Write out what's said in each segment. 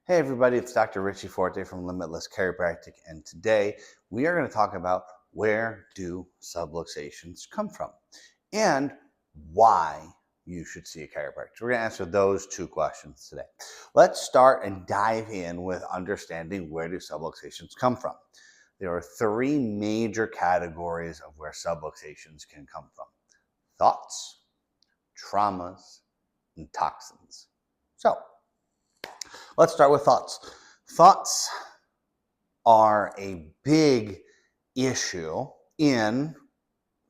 Hey everybody, it's Dr. Richie Forte from Limitless Chiropractic, and today we are going to talk about where do subluxations come from and why you should see a chiropractor. We're going to answer those two questions today. Let's start and dive in with understanding where do subluxations come from. There are three major categories of where subluxations can come from: thoughts, traumas, and toxins. So, let's start with thoughts. Thoughts are a big issue in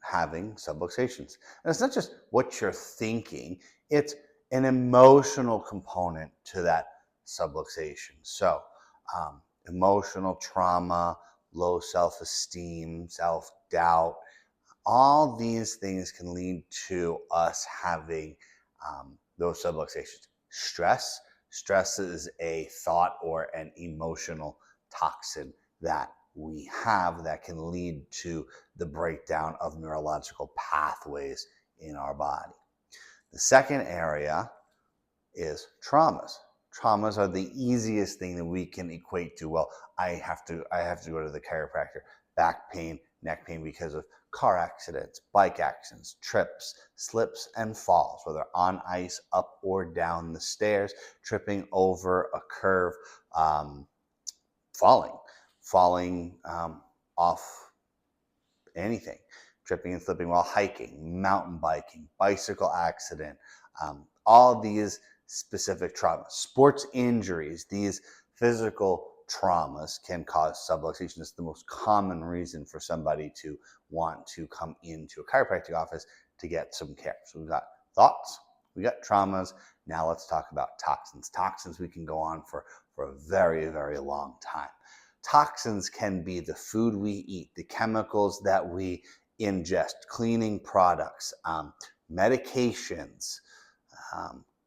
having subluxations. And it's not just what you're thinking, it's an emotional component to that subluxation. So, emotional trauma, low self-esteem, self-doubt, all these things can lead to us having those subluxations. Stress is a thought or an emotional toxin that we have that can lead to the breakdown of neurological pathways in our body. The second area is traumas. Traumas are the easiest thing that we can equate to. Well, I have to go to the chiropractor. Back pain, neck pain because of car accidents, bike accidents, trips, slips, and falls, whether on ice, up or down the stairs, tripping over a curve, falling off anything, tripping and slipping while hiking, mountain biking, bicycle accident, all these specific traumas, sports injuries, these physical traumas can cause subluxation. It's the most common reason for somebody to want to come into a chiropractic office to get some care. So we've got thoughts, we got traumas. Now let's talk about toxins. Toxins we can go on for a very, very long time. Toxins can be the food we eat, the chemicals that we ingest, cleaning products, medications,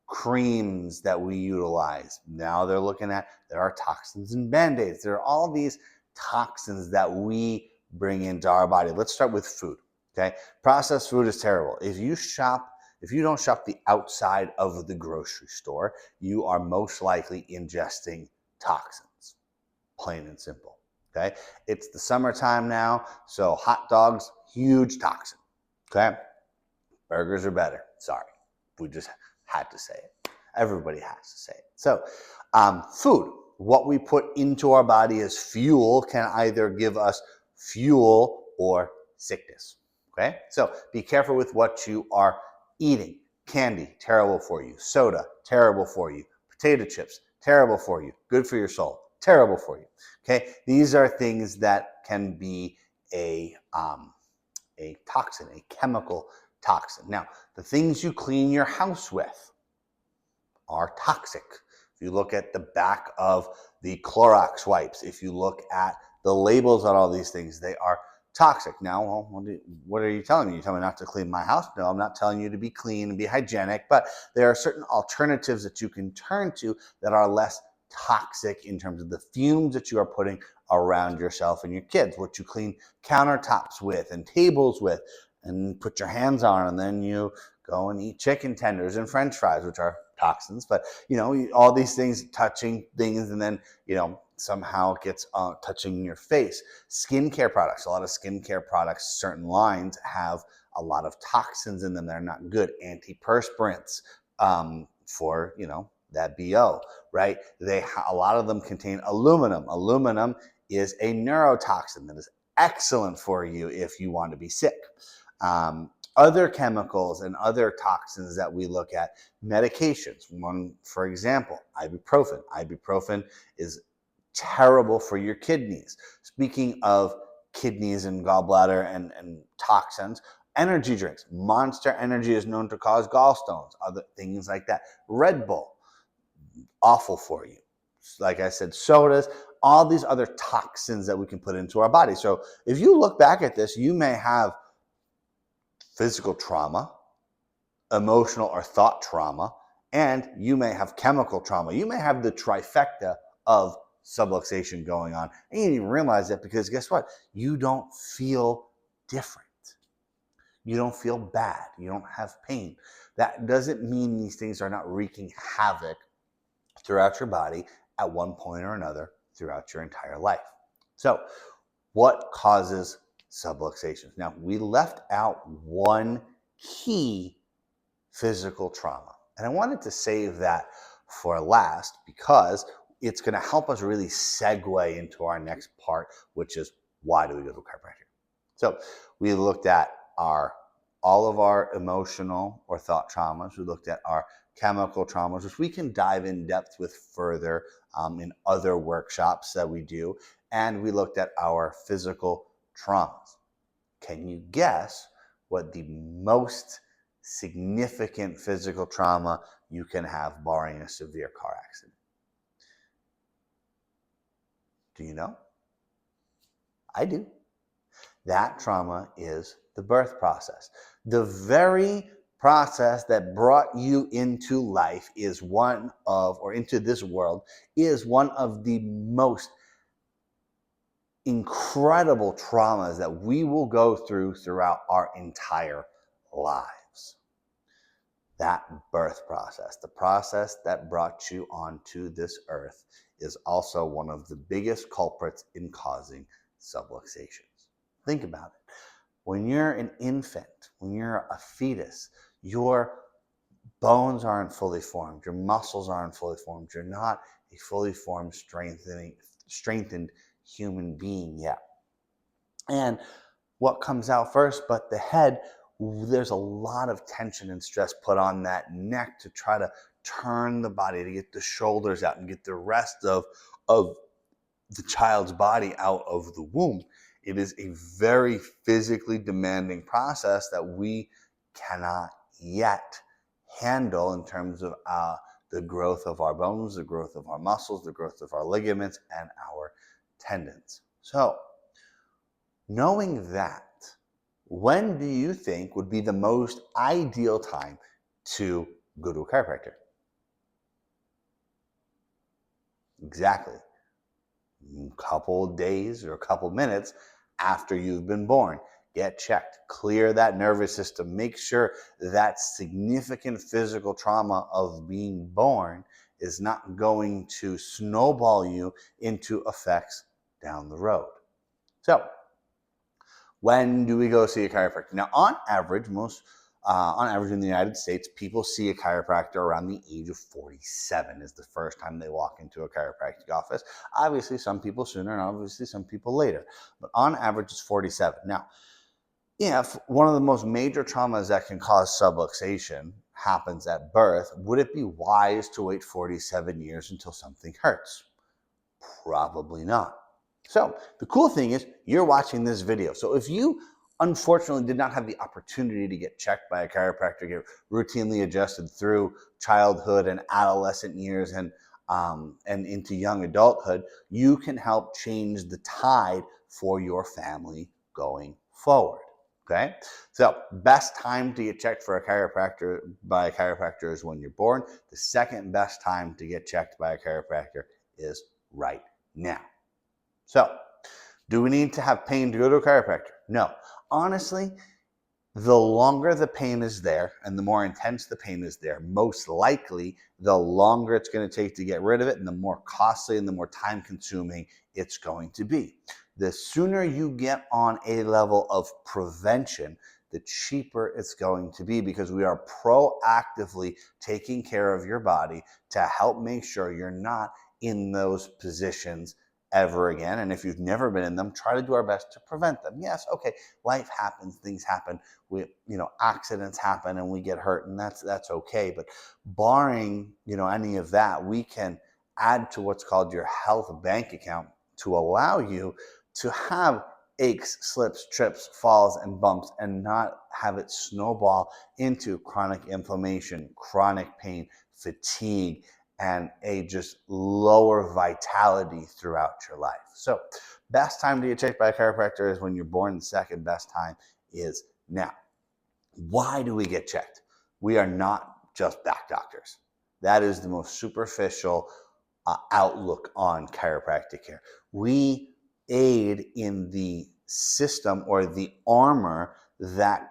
creams that we utilize. Now they're looking at, there are toxins in Band-Aids. There are all these toxins that we bring into our body. Let's start with food, okay? Processed food is terrible. If you don't shop the outside of the grocery store, you are most likely ingesting toxins, plain and simple, okay? It's the summertime now, so hot dogs, huge toxin, okay? Burgers are better. Sorry, we just had to say it. Everybody has to say it. So, food, what we put into our body as fuel can either give us fuel or sickness. Okay? So, be careful with what you are eating. Candy, terrible for you. Soda, terrible for you. Potato chips, terrible for you. Good for your soul, terrible for you. Okay? These are things that can be a toxin, a chemical toxin. Now, the things you clean your house with are toxic. If you look at the back of the Clorox wipes, if you look at the labels on all these things, they are toxic. Now, well, what are you telling me? You tell me not to clean my house? No, I'm not telling you to be clean and be hygienic, but there are certain alternatives that you can turn to that are less toxic in terms of the fumes that you are putting around yourself and your kids, what you clean countertops with and tables with and put your hands on, and then you go and eat chicken tenders and French fries, which are toxins. But all these things, touching things, and then somehow gets touching your face. Skincare products, a lot of skincare products, certain lines have a lot of toxins in them that are not good. Antiperspirants for that BO, right? A lot of them contain aluminum. Aluminum is a neurotoxin that is excellent for you if you want to be sick. Other chemicals and other toxins that we look at, medications. One, for example, ibuprofen. Ibuprofen is terrible for your kidneys. Speaking of kidneys and gallbladder and toxins, energy drinks. Monster Energy is known to cause gallstones, other things like that. Red Bull, awful for you. Like I said, sodas, all these other toxins that we can put into our body. So if you look back at this, you may have physical trauma, emotional or thought trauma, and you may have chemical trauma. You may have the trifecta of subluxation going on, and you didn't even realize that, because guess what? You don't feel different. You don't feel bad. You don't have pain. That doesn't mean these things are not wreaking havoc throughout your body at one point or another throughout your entire life. So, what causes subluxations? Now, we left out one key physical trauma, and I wanted to save that for last because it's going to help us really segue into our next part, which is why do we go to a chiropractor? So, we looked at all of our emotional or thought traumas. We looked at our chemical traumas, which we can dive in depth with further in other workshops that we do. And we looked at our physical traumas. Can you guess what the most significant physical trauma you can have, barring a severe car accident? Do you know? I do. That trauma is the birth process. The very process that brought you into life is one of, or into this world, is one of the most incredible traumas that we will go through throughout our entire lives. That birth process, the process that brought you onto this earth, is also one of the biggest culprits in causing subluxations. Think about it. When you're an infant, when you're a fetus, your bones aren't fully formed, your muscles aren't fully formed, you're not a fully formed, strengthened human being yet. And what comes out first but the head? There's a lot of tension and stress put on that neck to try to turn the body, to get the shoulders out and get the rest of the child's body out of the womb. It is a very physically demanding process that we cannot yet handle in terms of the growth of our bones, the growth of our muscles, the growth of our ligaments, and our tendons. So, knowing that, when do you think would be the most ideal time to go to a chiropractor? Exactly. A couple days or a couple minutes after you've been born. Get checked, clear that nervous system, make sure that significant physical trauma of being born is not going to snowball you into effects down the road. So, when do we go see a chiropractor? Now, on average in the United States, people see a chiropractor around the age of 47 is the first time they walk into a chiropractic office. Obviously, some people sooner and obviously some people later, but on average, it's 47. Now, if one of the most major traumas that can cause subluxation happens at birth, would it be wise to wait 47 years until something hurts? Probably not. So the cool thing is you're watching this video. So if you unfortunately did not have the opportunity to get checked by a chiropractor, get routinely adjusted through childhood and adolescent years and into young adulthood, you can help change the tide for your family going forward. Okay, so best time to get checked for a chiropractor by a chiropractor is when you're born. The second best time to get checked by a chiropractor is right now. So, do we need to have pain to go to a chiropractor? No. Honestly, the longer the pain is there and the more intense the pain is there, most likely the longer it's going to take to get rid of it and the more costly and the more time consuming it's going to be. The sooner you get on a level of prevention, the cheaper it's going to be because we are proactively taking care of your body to help make sure you're not in those positions ever again. And if you've never been in them, try to do our best to prevent them. Yes, okay, life happens, things happen, accidents happen and we get hurt, and that's okay. But barring, any of that, we can add to what's called your health bank account to allow you to have aches, slips, trips, falls, and bumps and not have it snowball into chronic inflammation, chronic pain, fatigue, and a just lower vitality throughout your life. So best time to get checked by a chiropractor is when you're born. The second best time is now. Why do we get checked? We are not just back doctors. That is the most superficial outlook on chiropractic care. We aid in the system or the armor that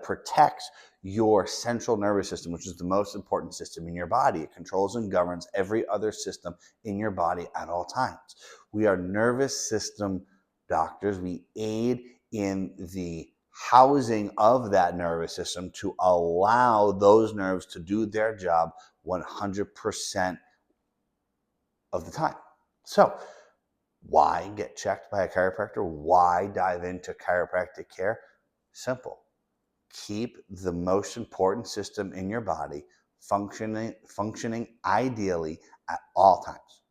protects your central nervous system, which is the most important system in your body. It controls and governs every other system in your body at all times. We are nervous system doctors. We aid in the housing of that nervous system to allow those nerves to do their job 100% of the time. So, why get checked by a chiropractor? Why dive into chiropractic care? Simple. Keep the most important system in your body functioning ideally at all times.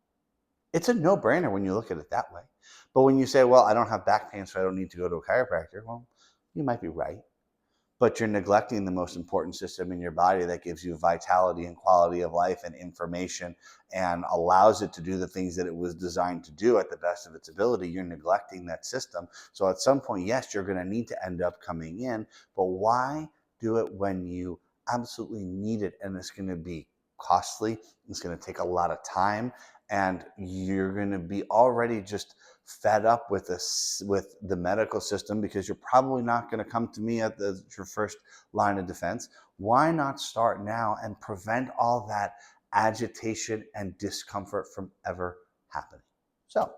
It's a no-brainer when you look at it that way. But when you say, well, I don't have back pain, so I don't need to go to a chiropractor, well, you might be right. But you're neglecting the most important system in your body that gives you vitality and quality of life and information and allows it to do the things that it was designed to do at the best of its ability. You're neglecting that system. So at some point, yes, you're going to need to end up coming in, but why do it when you absolutely need it? And it's going to be costly. It's going to take a lot of time, and you're going to be already just fed up with this, with the medical system, because you're probably not going to come to me at your first line of defense. Why not start now and prevent all that agitation and discomfort from ever happening? So,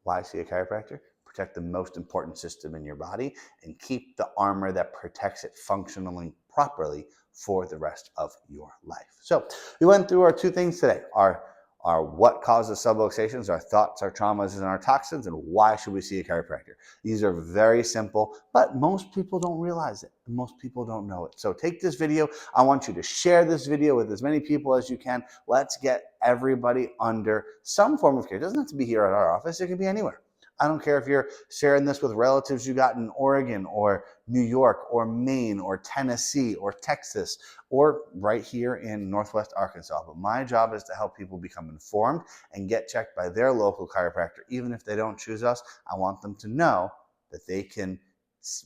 why see a chiropractor? Protect the most important system in your body and keep the armor that protects it functioning properly for the rest of your life. So we went through our two things today, our what causes subluxations, our thoughts, our traumas, and our toxins, and why should we see a chiropractor. These are very simple, but most people don't realize it. Most people don't know it. So take this video. I want you to share this video with as many people as you can. Let's get everybody under some form of care. It doesn't have to be here at our office. It can be anywhere. I don't care if you're sharing this with relatives you got in Oregon or New York or Maine or Tennessee or Texas or right here in Northwest Arkansas. But my job is to help people become informed and get checked by their local chiropractor. Even if they don't choose us, I want them to know that they can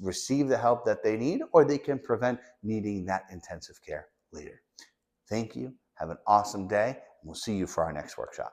receive the help that they need, or they can prevent needing that intensive care later. Thank you. Have an awesome day, and we'll see you for our next workshop.